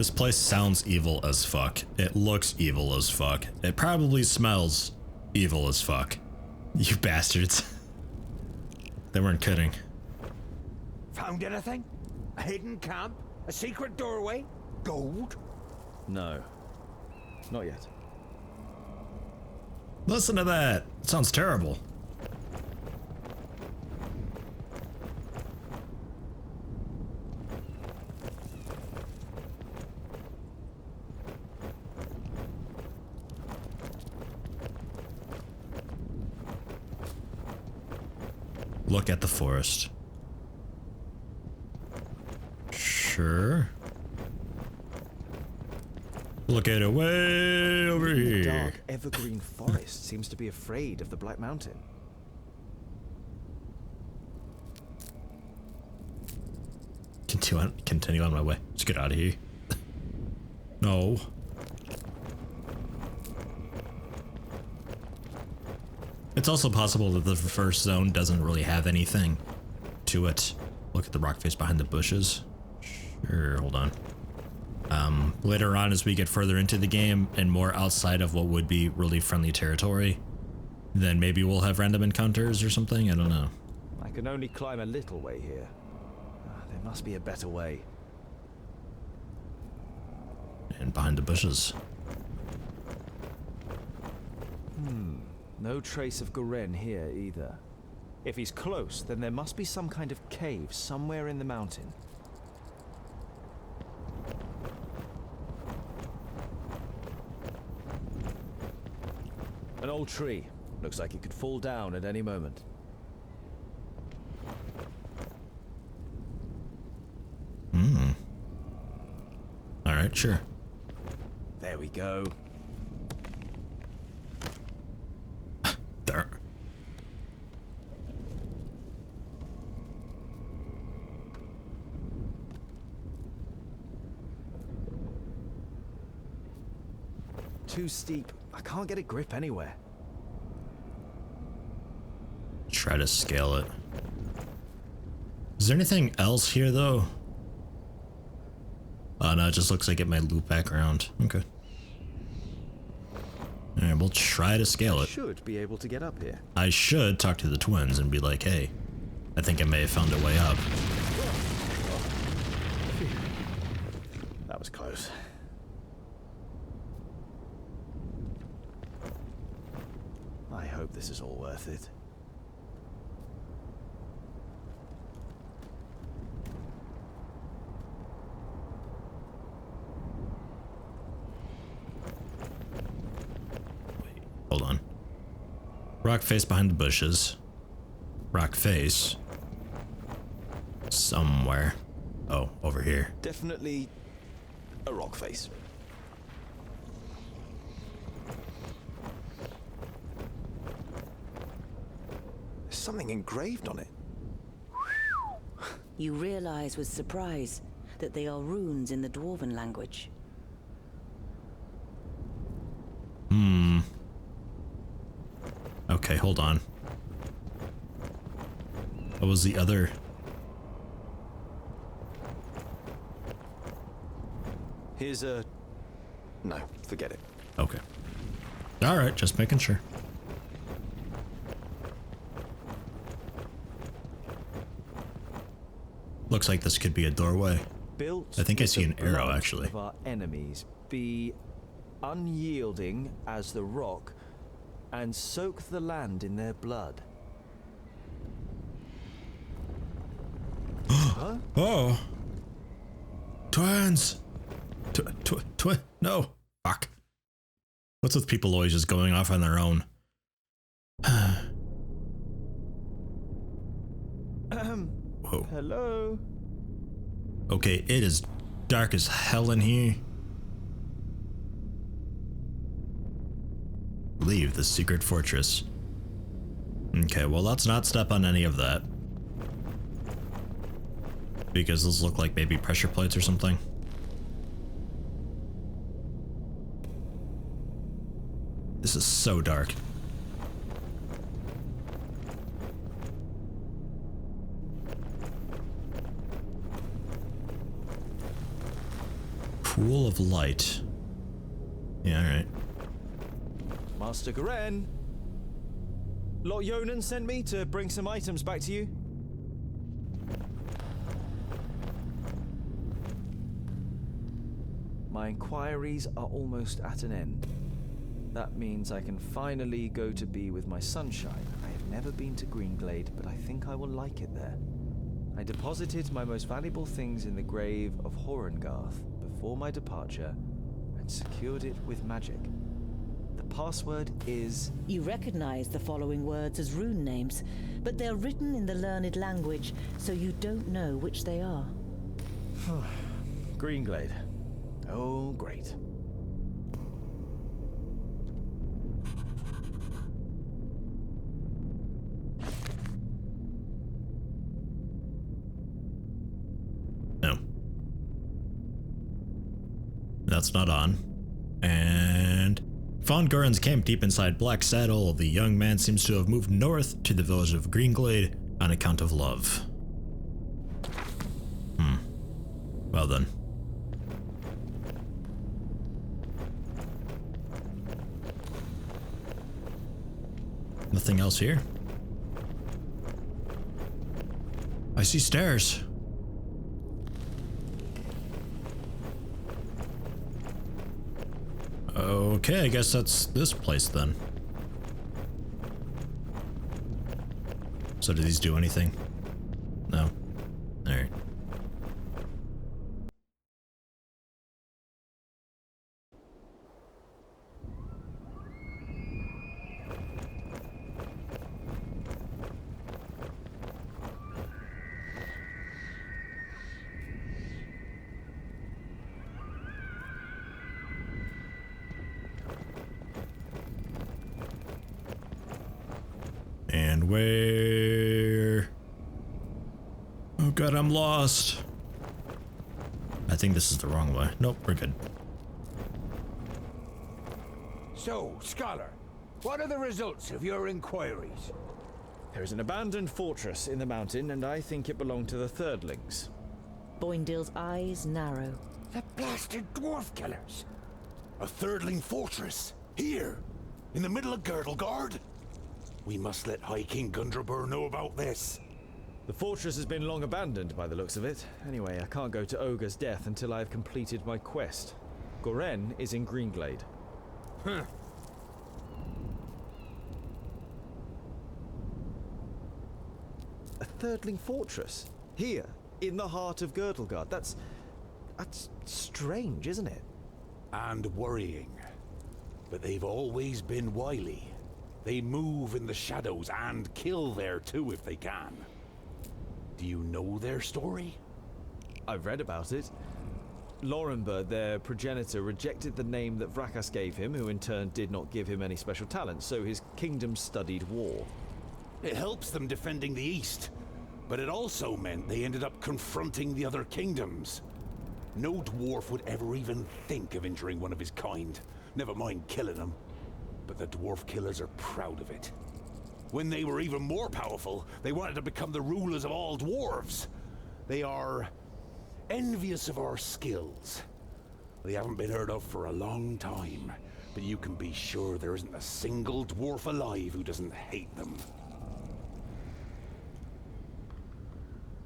This place sounds evil as fuck. It looks evil as fuck. It probably smells evil as fuck. You bastards. They weren't kidding. Found anything? A hidden camp? A secret doorway? Gold? No. Not yet. Listen to that. It sounds terrible. Look at the forest. Sure. Look at it way over here. Dark evergreen forest seems to be afraid of the Black Mountain. Continue on my way. Let's get out of here. No. It's also possible that the first zone doesn't really have anything to it. Look at the rock face behind the bushes. Sure, hold on. Later on, as we get further into the game and more outside of what would be really friendly territory, then maybe we'll have random encounters or something. I don't know. I can only climb a little way here. There must be a better way. And behind the bushes. No trace of Guren here either. If he's close, then there must be some kind of cave somewhere in the mountain. An old tree. Looks like it could fall down at any moment. Alright, sure. There we go. There. Too steep. I can't get a grip anywhere. Try to scale it. Is there anything else here though? Oh no, it just looks like it might loop back around. Okay. Alright, we'll try to scale it. Should be able to get up here. I should talk to the twins and be like, hey, I think I may have found a way up. That was close. I hope this is all worth it. Hold on. Rock face behind the bushes. Rock face. Somewhere. Oh, over here. Definitely a rock face. There's something engraved on it. You realize with surprise that they are runes in the dwarven language. Okay, hold on. What was the other? Here's a... No, forget it. Okay. Alright, just making sure. Looks like this could be a doorway. Built I think I with see the an arrow, blood actually. Of our enemies, be unyielding as the rock, and soak the land in their blood. Huh? Oh. Twins. Twin. No. Fuck. What's with people always just going off on their own? Whoa. Hello? Okay, it is dark as hell in here. Leave the secret fortress. Okay, well, let's not step on any of that. Because those look like maybe pressure plates or something. This is so dark. Pool of light. Yeah, alright. Master Garen. Lot Yonan sent me to bring some items back to you. My inquiries are almost at an end. That means I can finally go to be with my sunshine. I have never been to Greenglade, but I think I will like it there. I deposited my most valuable things in the grave of Horengarth before my departure and secured it with magic. The password is... You recognize the following words as rune names, but they're written in the learned language, so you don't know which they are. Greenglade. Oh, great. No. That's not on. And found Goran's camp deep inside Black Saddle. The young man seems to have moved north to the village of Greenglade on account of love. Well then. Nothing else here? I see stairs. Okay, I guess that's this place then. So do these do anything? No. Alright. And where? Oh god, I'm lost. I think this is the wrong way. Nope, we're good. So, Scholar, what are the results of your inquiries? There is an abandoned fortress in the mountain, and I think it belonged to the Thirdlings. Boindill's eyes narrow. The blasted dwarf killers! A Thirdling fortress? Here? In the middle of Girdlegard? We must let High King Gundrabur know about this. The fortress has been long abandoned by the looks of it. Anyway, I can't go to Ogre's death until I have completed my quest. Goren is in Greenglade. Huh. A Thirdling fortress? Here, in the heart of Girdlegard. That's strange, isn't it? And worrying. But they've always been wily. They move in the shadows and kill there too if they can. Do you know their story? I've read about it. Lorenberg, their progenitor, rejected the name that Vrakas gave him, who in turn did not give him any special talents, so his kingdom studied war. It helps them defending the East, but it also meant they ended up confronting the other kingdoms. No dwarf would ever even think of injuring one of his kind, never mind killing them. But the dwarf killers are proud of it. When they were even more powerful, they wanted to become the rulers of all dwarves. They are envious of our skills. They haven't been heard of for a long time, but you can be sure there isn't a single dwarf alive who doesn't hate them.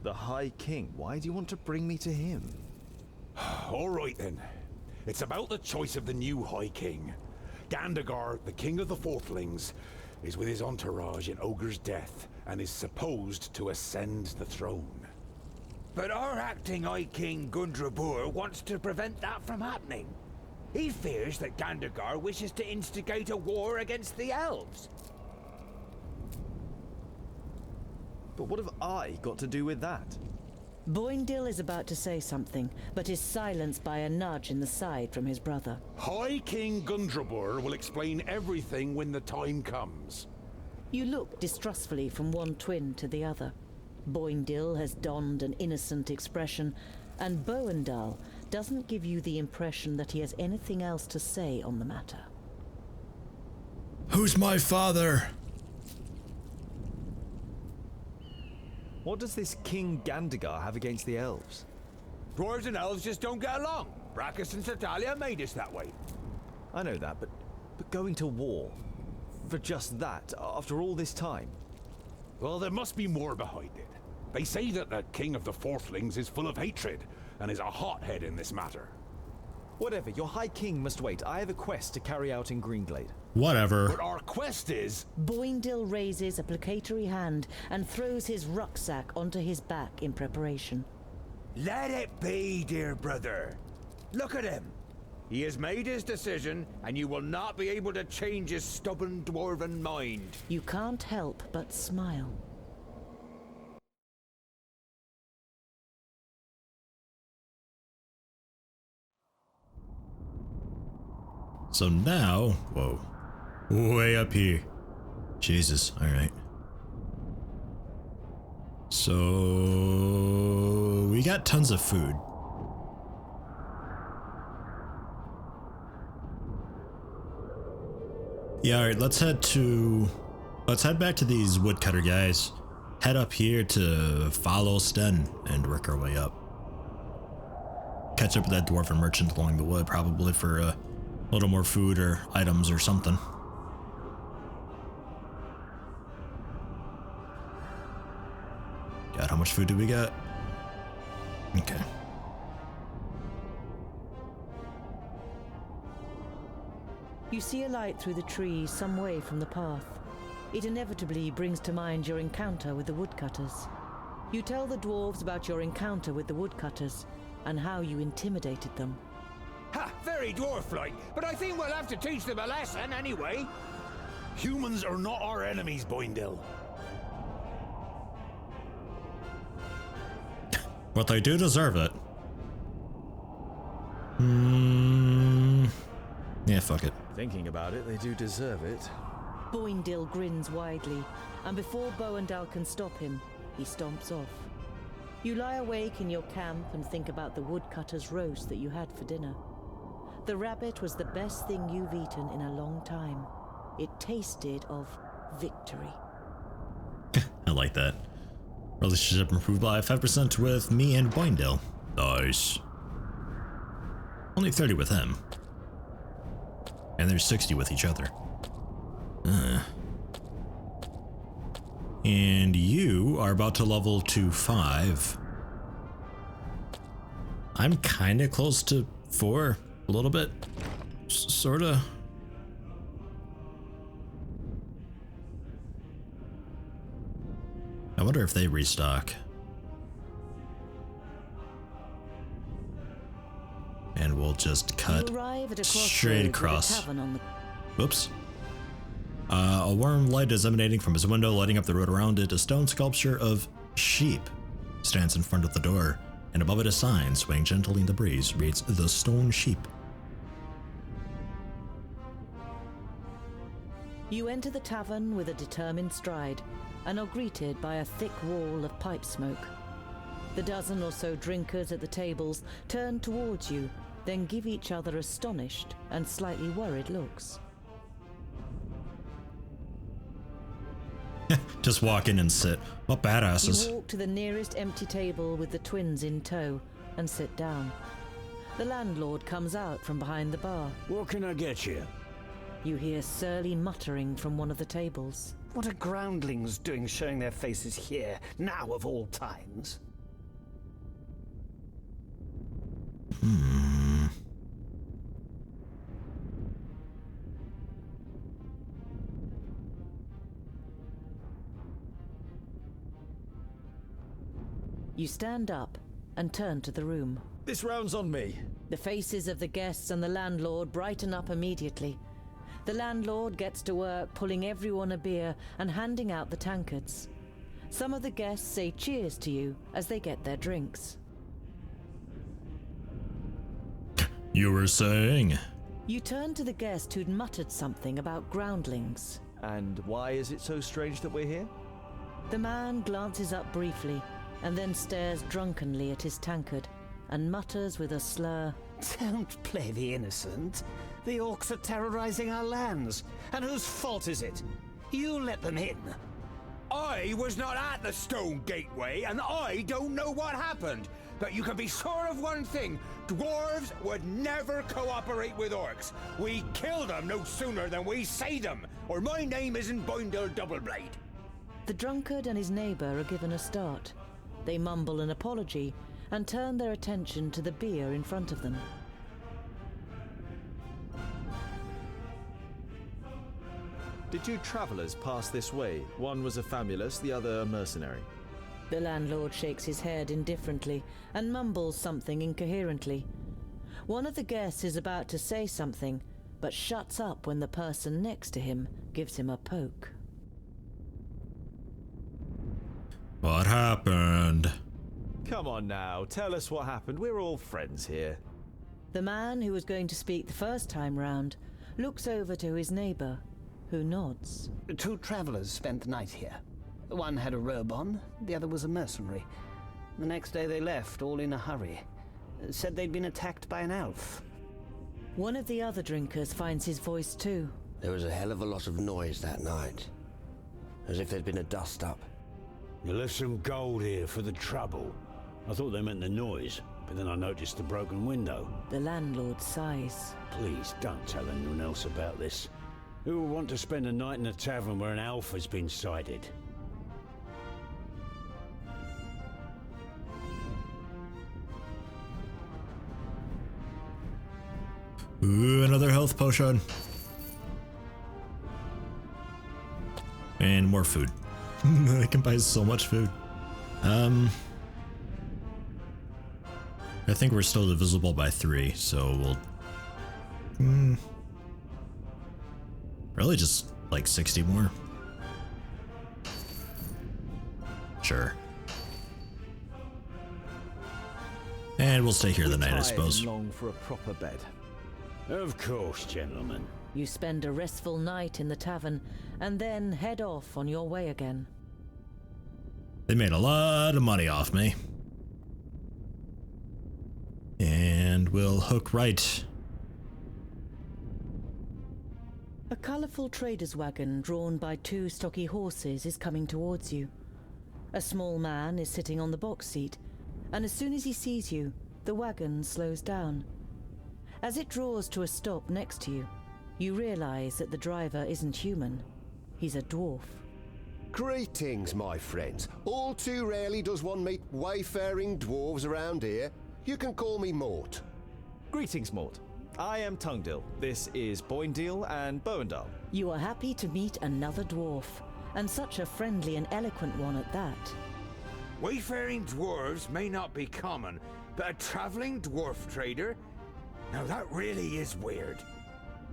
The High King, why do you want to bring me to him? All right then. It's about the choice of the new High King. Gandagar, the king of the Fourthlings, is with his entourage in Ogre's death and is supposed to ascend the throne. But our acting High King Gundrabur wants to prevent that from happening. He fears that Gandagar wishes to instigate a war against the elves. But what have I got to do with that? Boindill is about to say something, but is silenced by a nudge in the side from his brother. High King Gundrabur will explain everything when the time comes. You look distrustfully from one twin to the other. Boindill has donned an innocent expression, and Boendal doesn't give you the impression that he has anything else to say on the matter. Who's my father? What does this King Gandagar have against the elves? Dwarves and elves just don't get along. Brachus and Satalia made us that way. I know that, but going to war for just that after all this time? Well, there must be more behind it. They say that the king of the Fourthlings is full of hatred and is a hothead in this matter. Whatever, your High King must wait. I have a quest to carry out in Greenglade. Whatever. But our quest is... Boindil raises a placatory hand and throws his rucksack onto his back in preparation. Let it be, dear brother. Look at him. He has made his decision, and you will not be able to change his stubborn dwarven mind. You can't help but smile. So now, whoa, way up here. Jesus, all right. So we got tons of food. Yeah, all right, let's head back to these woodcutter guys. Head up here to follow Sten and work our way up. Catch up with that dwarven merchant along the wood, probably for a little more food or items or something. God, how much food do we got? Okay. You see a light through the trees some way from the path. It inevitably brings to mind your encounter with the woodcutters. You tell the dwarves about your encounter with the woodcutters and how you intimidated them. Ha! Very dwarf-like, but I think we'll have to teach them a lesson anyway. Humans are not our enemies, Boindil. But they do deserve it. Yeah, fuck it. Thinking about it, they do deserve it. Boindil grins widely, and before Boandal can stop him, he stomps off. You lie awake in your camp and think about the woodcutter's roast that you had for dinner. The rabbit was the best thing you've eaten in a long time. It tasted of victory. I like that. Relationship improved by 5% with me and Boindil. Nice. Only 30 with him. And there's 60 with each other. And you are about to level to 5. I'm kind of close to 4. A little bit. Sorta. I wonder if they restock. And we'll just cut straight across. Whoops. A warm light is emanating from his window, lighting up the road around it. A stone sculpture of sheep stands in front of the door, and above it a sign, swaying gently in the breeze, reads, "The Stone Sheep." You enter the tavern with a determined stride, and are greeted by a thick wall of pipe smoke. The dozen or so drinkers at the tables turn towards you, then give each other astonished and slightly worried looks. Just walk in and sit. What badasses. You walk to the nearest empty table with the twins in tow and sit down. The landlord comes out from behind the bar. What can I get you? You hear surly muttering from one of the tables. What are groundlings doing showing their faces here, now of all times? You stand up and turn to the room. This round's on me. The faces of the guests and the landlord brighten up immediately. The landlord gets to work pulling everyone a beer and handing out the tankards. Some of the guests say cheers to you as they get their drinks. You were saying? You turn to the guest who'd muttered something about groundlings. And why is it so strange that we're here? The man glances up briefly and then stares drunkenly at his tankard and mutters with a slur, Don't play the innocent. The orcs are terrorizing our lands. And whose fault is it? You let them in. I was not at the stone gateway, and I don't know what happened. but you can be sure of one thing. Dwarves would never cooperate with orcs. We kill them no sooner than we say them, or my name isn't Boindle Doubleblade. The drunkard and his neighbour are given a start. They mumble an apology and turn their attention to the beer in front of them. Did two travellers pass this way? One was a famulus, the other a mercenary. The landlord shakes his head indifferently and mumbles something incoherently. One of the guests is about to say something, but shuts up when the person next to him gives him a poke. What happened? Come on now, tell us what happened. We're all friends here. The man who was going to speak the first time round looks over to his neighbour, who nods. Two travelers spent the night here. One had a robe on, the other was a mercenary. The next day they left, all in a hurry. Said they'd been attacked by an elf. One of the other drinkers finds his voice too. There was a hell of a lot of noise that night. As if there'd been a dust-up. You left some gold here for the trouble. I thought they meant the noise, but then I noticed the broken window. The landlord sighs. Please don't tell anyone else about this. Who would want to spend a night in a tavern where an elf has been sighted? Ooh, another health potion. And more food. I can buy so much food. I think we're still divisible by 3, so we'll... really just like 60 more. Sure. And we'll stay here the night, I suppose. Long for a proper bed. Of course, gentlemen. You spend a restful night in the tavern and then head off on your way again. They made a lot of money off me. And we'll hook right. A colourful trader's wagon drawn by 2 stocky horses is coming towards you. A small man is sitting on the box seat, and as soon as he sees you, the wagon slows down. As it draws to a stop next to you, you realise that the driver isn't human. He's a dwarf. Greetings, my friends. All too rarely does one meet wayfaring dwarves around here. You can call me Mort. Greetings, Mort. I am Tungdil. This is Boindil and Boendal. You are happy to meet another dwarf, and such a friendly and eloquent one at that. Wayfaring dwarves may not be common, but a traveling dwarf trader? Now that really is weird.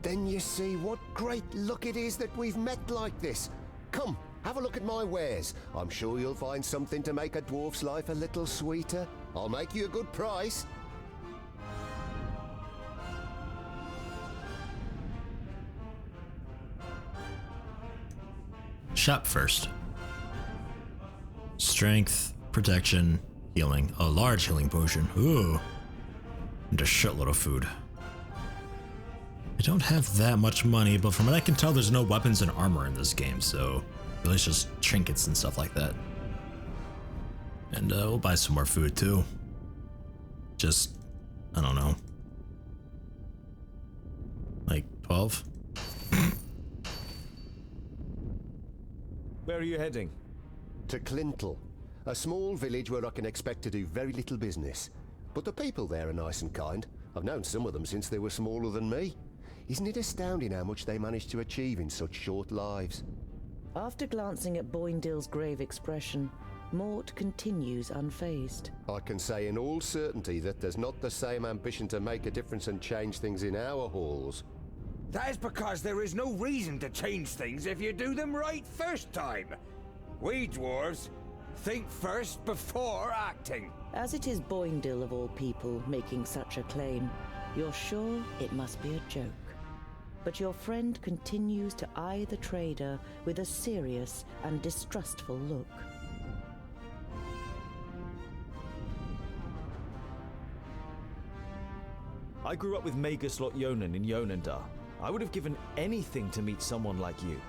Then you see what great luck it is that we've met like this. Come, have a look at my wares. I'm sure you'll find something to make a dwarf's life a little sweeter. I'll make you a good price. Shop first. Strength, protection, healing. A large healing potion. Ooh. And a shitload of food. I don't have that much money, but from what I can tell, there's no weapons and armor in this game, so really it's just trinkets and stuff like that. And we'll buy some more food too. Just, I don't know. Like 12? Where are you heading? To Clintel, a small village where I can expect to do very little business. But the people there are nice and kind. I've known some of them since they were smaller than me. Isn't it astounding how much they manage to achieve in such short lives? After glancing at Boindil's grave expression, Mort continues unfazed. I can say in all certainty that there's not the same ambition to make a difference and change things in our halls. That is because there is no reason to change things if you do them right first time. We dwarves think first before acting. As it is Boindil of all people making such a claim, you're sure it must be a joke. But your friend continues to eye the trader with a serious and distrustful look. I grew up with Magus Lot Yonan in Yonendar. I would have given anything to meet someone like you.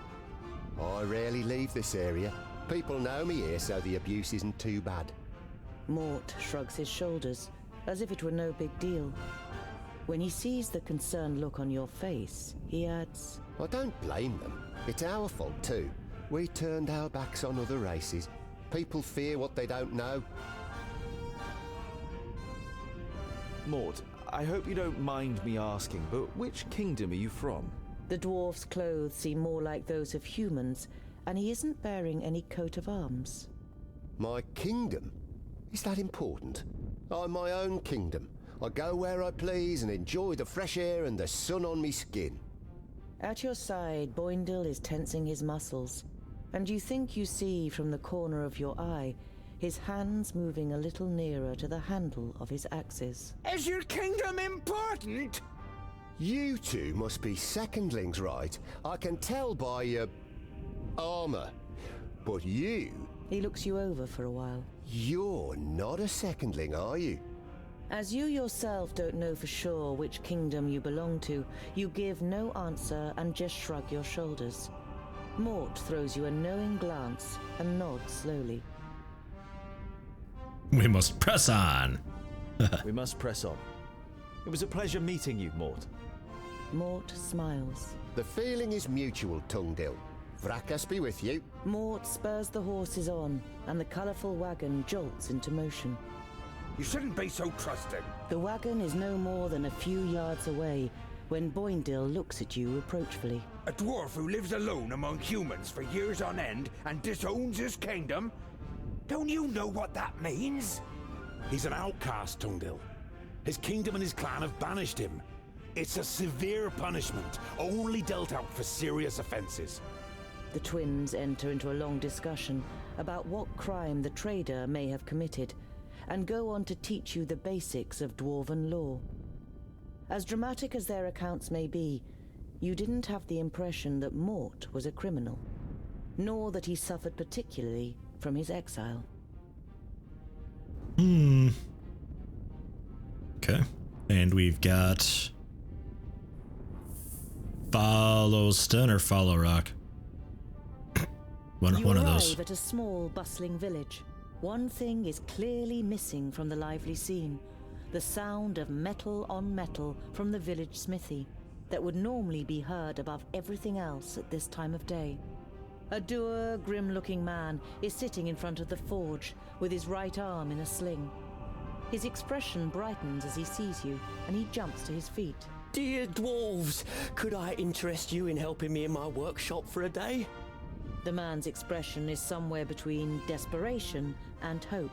I rarely leave this area. People know me here, so the abuse isn't too bad. Mort shrugs his shoulders, as if it were no big deal. When he sees the concerned look on your face, he adds, I don't blame them. It's our fault too. We turned our backs on other races. People fear what they don't know. Mort, I hope you don't mind me asking, but which kingdom are you from? The dwarf's clothes seem more like those of humans, and he isn't bearing any coat of arms. My kingdom? Is that important? I'm my own kingdom. I go where I please and enjoy the fresh air and the sun on me skin. At your side, Boindil is tensing his muscles, and you think you see from the corner of your eye his hands moving a little nearer to the handle of his axes. Is your kingdom important? You two must be secondlings, right? I can tell by your armor. But you... He looks you over for a while. You're not a secondling, are you? As you yourself don't know for sure which kingdom you belong to, you give no answer and just shrug your shoulders. Mort throws you a knowing glance and nods slowly. We must press on. We must press on. It was a pleasure meeting you, Mort. Mort smiles. The feeling is mutual, Tungdil. Vrakas be with you. Mort spurs the horses on, and the colourful wagon jolts into motion. You shouldn't be so trusting. The wagon is no more than a few yards away when Boindil looks at you reproachfully. A dwarf who lives alone among humans for years on end and disowns his kingdom? Don't you know what that means? He's an outcast, Tungdil. His kingdom and his clan have banished him. It's a severe punishment, only dealt out for serious offenses. The twins enter into a long discussion about what crime the trader may have committed, and go on to teach you the basics of dwarven law. As dramatic as their accounts may be, you didn't have the impression that Mort was a criminal, nor that he suffered particularly from his exile. Okay. And we've got follow stone or follow rock. One of those. You arrive at a small, bustling village. One thing is clearly missing from the lively scene: the sound of metal on metal from the village smithy that would normally be heard above everything else at this time of day. A dour, grim-looking man is sitting in front of the forge with his right arm in a sling. His expression brightens as he sees you, and he jumps to his feet. Dear dwarves, could I interest you in helping me in my workshop for a day? The man's expression is somewhere between desperation and hope.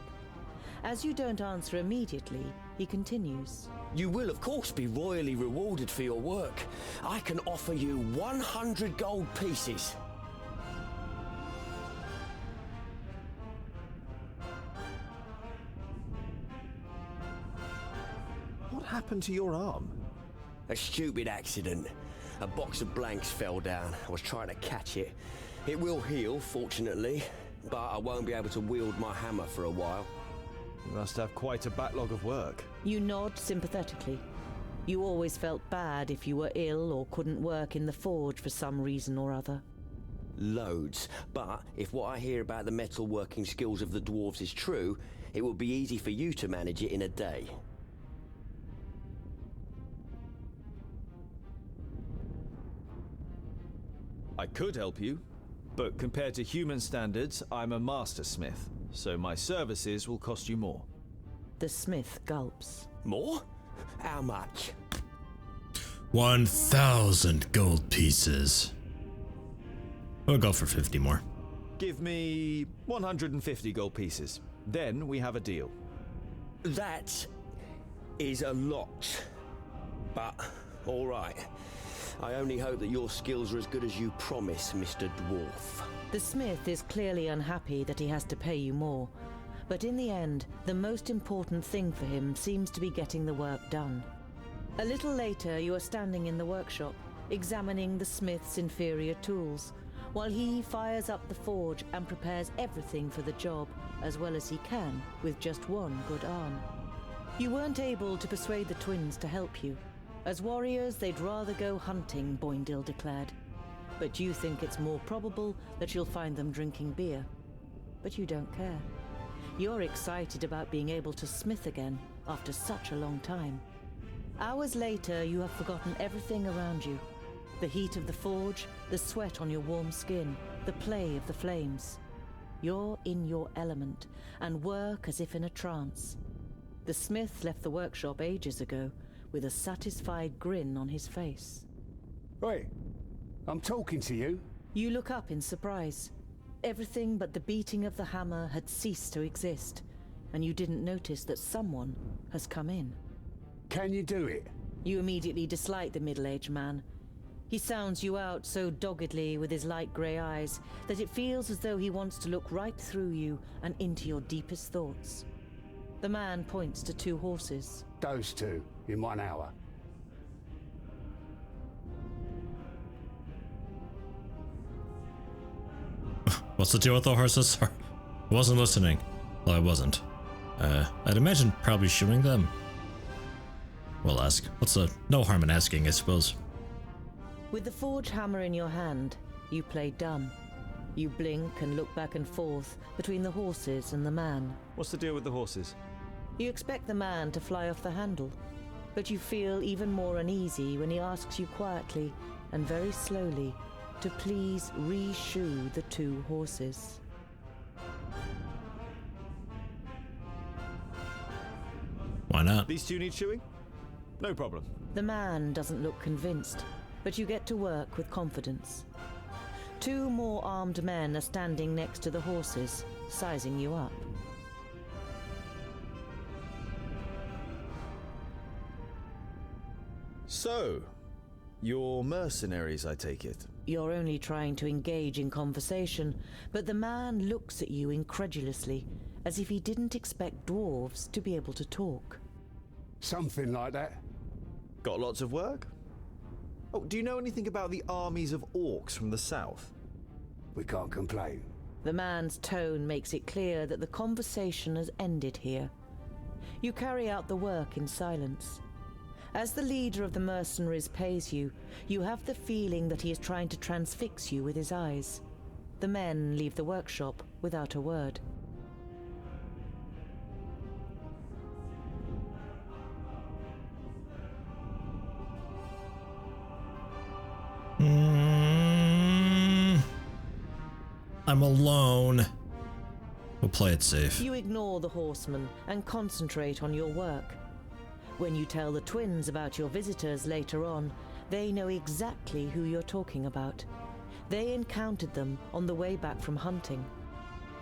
As you don't answer immediately, he continues. You will, of course, be royally rewarded for your work. I can offer you 100 gold pieces. What happened to your arm? A stupid accident. A box of blanks fell down. I was trying to catch it. It will heal, fortunately, but I won't be able to wield my hammer for a while. You must have quite a backlog of work. You nod sympathetically. You always felt bad if you were ill or couldn't work in the forge for some reason or other. Loads, but if what I hear about the metalworking skills of the dwarves is true, it will be easy for you to manage it in a day. I could help you, but compared to human standards, I'm a master smith, so my services will cost you more. The smith gulps. More? How much? 1,000 gold pieces. We'll go for 50 more. Give me 150 gold pieces. Then we have a deal. That is a lot, but all right. I only hope that your skills are as good as you promise, Mr. Dwarf. The smith is clearly unhappy that he has to pay you more, but in the end, the most important thing for him seems to be getting the work done. A little later, you are standing in the workshop, examining the smith's inferior tools, while he fires up the forge and prepares everything for the job, as well as he can, with just one good arm. You weren't able to persuade the twins to help you. As warriors, they'd rather go hunting, Boindil declared. But you think it's more probable that you'll find them drinking beer. But you don't care. You're excited about being able to smith again after such a long time. Hours later, you have forgotten everything around you. The heat of the forge, the sweat on your warm skin, the play of the flames. You're in your element and work as if in a trance. The smith left the workshop ages ago with a satisfied grin on his face. Oi, I'm talking to you. You look up in surprise. Everything but the beating of the hammer had ceased to exist, and you didn't notice that someone has come in. Can you do it? You immediately dislike the middle-aged man. He sounds you out so doggedly with his light grey eyes that it feels as though he wants to look right through you and into your deepest thoughts. The man points to 2 horses. Those 2, in 1 hour. What's the deal with the horses? I wasn't listening. Well, I wasn't. I'd imagine probably shoeing them. We'll ask. No harm in asking, I suppose. With the forge hammer in your hand, you play dumb. You blink and look back and forth between the horses and the man. What's the deal with the horses? You expect the man to fly off the handle, but you feel even more uneasy when he asks you quietly and very slowly to please re-shoe the 2 horses. Why not? These 2 need shoeing? No problem. The man doesn't look convinced, but you get to work with confidence. 2 more armed men are standing next to the horses, sizing you up. So, you're mercenaries, I take it? You're only trying to engage in conversation, but the man looks at you incredulously, as if he didn't expect dwarves to be able to talk. Something like that. Got lots of work? Oh, do you know anything about the armies of orcs from the south? We can't complain. The man's tone makes it clear that the conversation has ended here. You carry out the work in silence. As the leader of the mercenaries pays you, you have the feeling that he is trying to transfix you with his eyes. The men leave the workshop without a word. I'm alone. We'll play it safe. You ignore the horsemen and concentrate on your work. When you tell the twins about your visitors later on, they know exactly who you're talking about. They encountered them on the way back from hunting.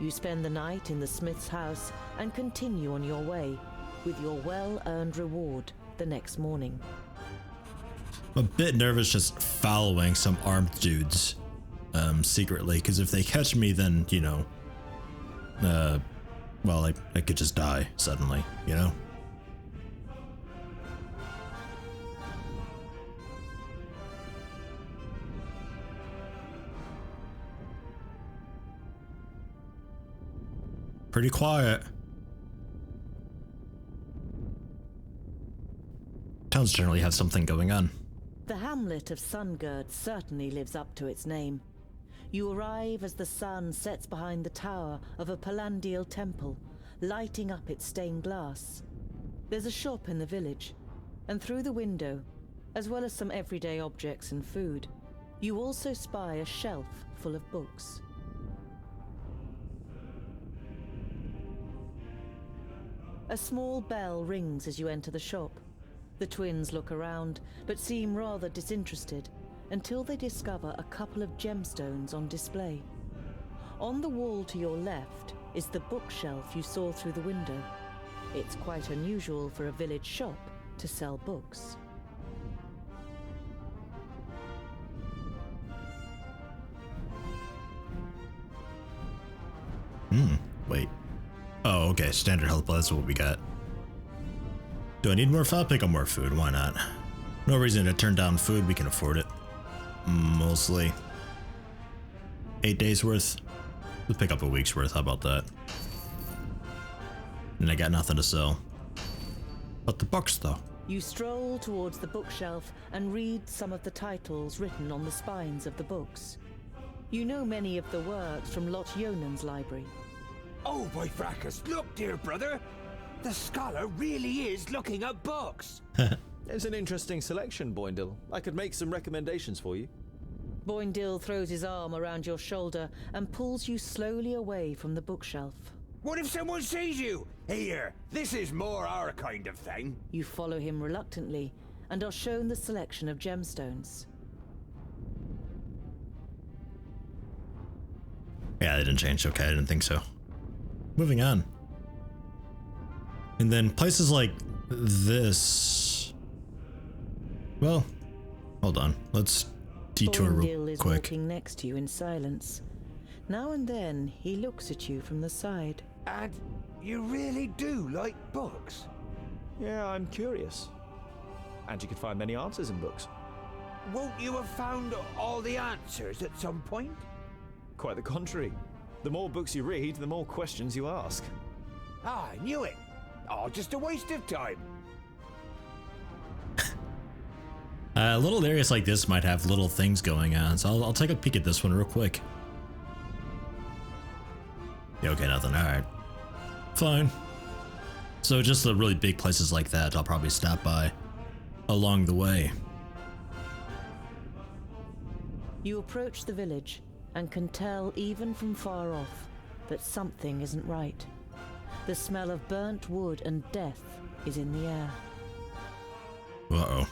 You spend the night in the smith's house and continue on your way, with your well-earned reward the next morning. I'm a bit nervous just following some armed dudes secretly, because if they catch me, then, you know, well, I could just die suddenly, you know? Pretty quiet. Towns generally have something going on. The hamlet of Sungird certainly lives up to its name. You arrive as the sun sets behind the tower of a Palandial temple, lighting up its stained glass. There's a shop in the village, and through the window, as well as some everyday objects and food, you also spy a shelf full of books. A small bell rings as you enter the shop. The twins look around, but seem rather disinterested, until they discover a couple of gemstones on display. On the wall to your left is the bookshelf you saw through the window. It's quite unusual for a village shop to sell books. Wait. Oh, okay, standard health, that's what we got. Do I need more food? I'll pick up more food, why not? No reason to turn down food, we can afford it. Mostly. 8 days worth. Let's pick up a week's worth, how about that? And I got nothing to sell. But the books, though. You stroll towards the bookshelf and read some of the titles written on the spines of the books. You know many of the works from Lot Yonan's library. Oh, by fracas, look, dear brother! The scholar really is looking at books! It's an interesting selection, Boindle. I could make some recommendations for you. Boindle throws his arm around your shoulder and pulls you slowly away from the bookshelf. What if someone sees you? Here, this is more our kind of thing. You follow him reluctantly and are shown the selection of gemstones. Yeah, they didn't change. Okay, I didn't think so. Moving on. And then places like this. Well, hold on. Let's detour Boindle real is quick. walking next to you in silence. Now and then he looks at you from the side. And you really do like books? Yeah, I'm curious. And you could find many answers in books. Won't you have found all the answers at some point? Quite the contrary. The more books you read, the more questions you ask. Ah, I knew it. Oh, just a waste of time. Little areas like this might have little things going on, so I'll take a peek at this one real quick. Yeah, okay, nothing. Alright. Fine. So just the really big places like that, I'll probably stop by along the way. You approach the village and can tell even from far off that something isn't right. The smell of burnt wood and death is in the air. Uh-oh.